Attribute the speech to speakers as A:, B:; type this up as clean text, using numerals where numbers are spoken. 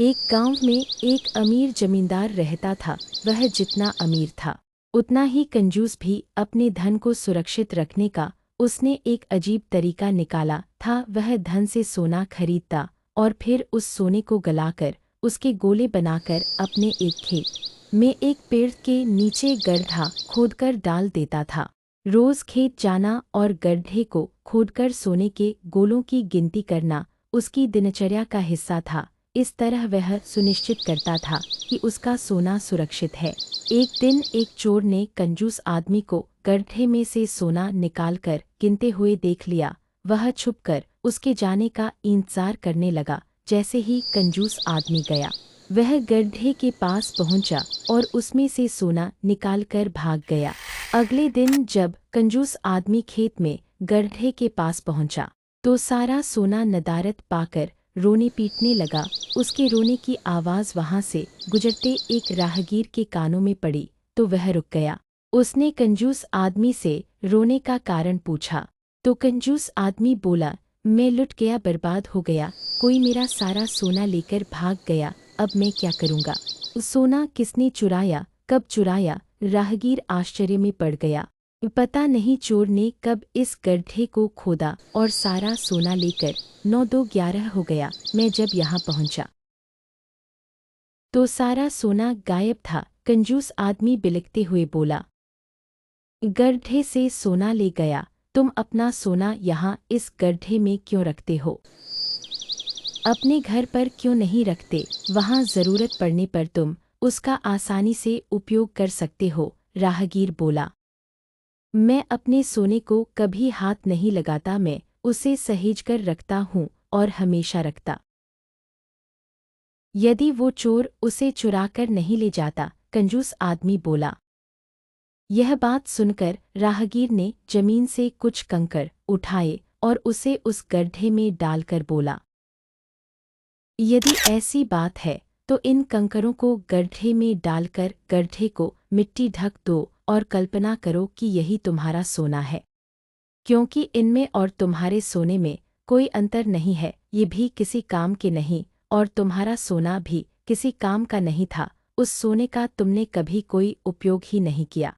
A: एक गांव में एक अमीर जमींदार रहता था। वह जितना अमीर था उतना ही कंजूस भी। अपने धन को सुरक्षित रखने का उसने एक अजीब तरीका निकाला था। वह धन से सोना खरीदता और फिर उस सोने को गलाकर उसके गोले बनाकर अपने एक खेत में एक पेड़ के नीचे गड्ढा खोदकर डाल देता था। रोज खेत जाना और गड्ढे को खोदकर सोने के गोलों की गिनती करना उसकी दिनचर्या का हिस्सा था। इस तरह वह सुनिश्चित करता था कि उसका सोना सुरक्षित है। एक दिन एक चोर ने कंजूस आदमी को गड्ढे में से सोना निकालकर गिनते हुए देख लिया। वह छुपकर उसके जाने का इंतजार करने लगा। जैसे ही कंजूस आदमी गया, वह गड्ढे के पास पहुंचा और उसमें से सोना निकालकर भाग गया। अगले दिन जब कंजूस आदमी खेत में गड्ढे के पास पहुंचा, तो सारा सोना नदारद पाकर रोने पीटने लगा। उसके रोने की आवाज़ वहां से गुजरते एक राहगीर के कानों में पड़ी तो वह रुक गया। उसने कंजूस आदमी से रोने का कारण पूछा तो कंजूस आदमी बोला, मैं लुट गया, बर्बाद हो गया। कोई मेरा सारा सोना लेकर भाग गया। अब मैं क्या करूँगा? सोना किसने चुराया, कब चुराया? राहगीर आश्चर्य में पड़ गया। पता नहीं चोर ने कब इस गड्ढे को खोदा और सारा सोना लेकर 9-2-11 हो गया। मैं जब यहाँ पहुँचा तो सारा सोना गायब था। कंजूस आदमी बिलखते हुए बोला, गड्ढे से सोना ले गया, तुम अपना सोना यहाँ इस गड्ढे में क्यों रखते हो? अपने घर पर क्यों नहीं रखते? वहाँ ज़रूरत पड़ने पर तुम उसका आसानी से उपयोग कर सकते हो। राहगीर बोला, मैं अपने सोने को कभी हाथ नहीं लगाता, मैं उसे सहेजकर रखता हूँ और हमेशा रखता। यदि वो चोर उसे चुराकर नहीं ले जाता। कंजूस आदमी बोला। यह बात सुनकर राहगीर ने जमीन से कुछ कंकड़ उठाए और उसे उस गड्ढे में डालकर बोला, यदि ऐसी बात है तो इन कंकरों को गड्ढे में डालकर गड्ढे को मिट्टी ढक दो और कल्पना करो कि यही तुम्हारा सोना है, क्योंकि इनमें और तुम्हारे सोने में कोई अंतर नहीं है। ये भी किसी काम के नहीं और तुम्हारा सोना भी किसी काम का नहीं था। उस सोने का तुमने कभी कोई उपयोग ही नहीं किया।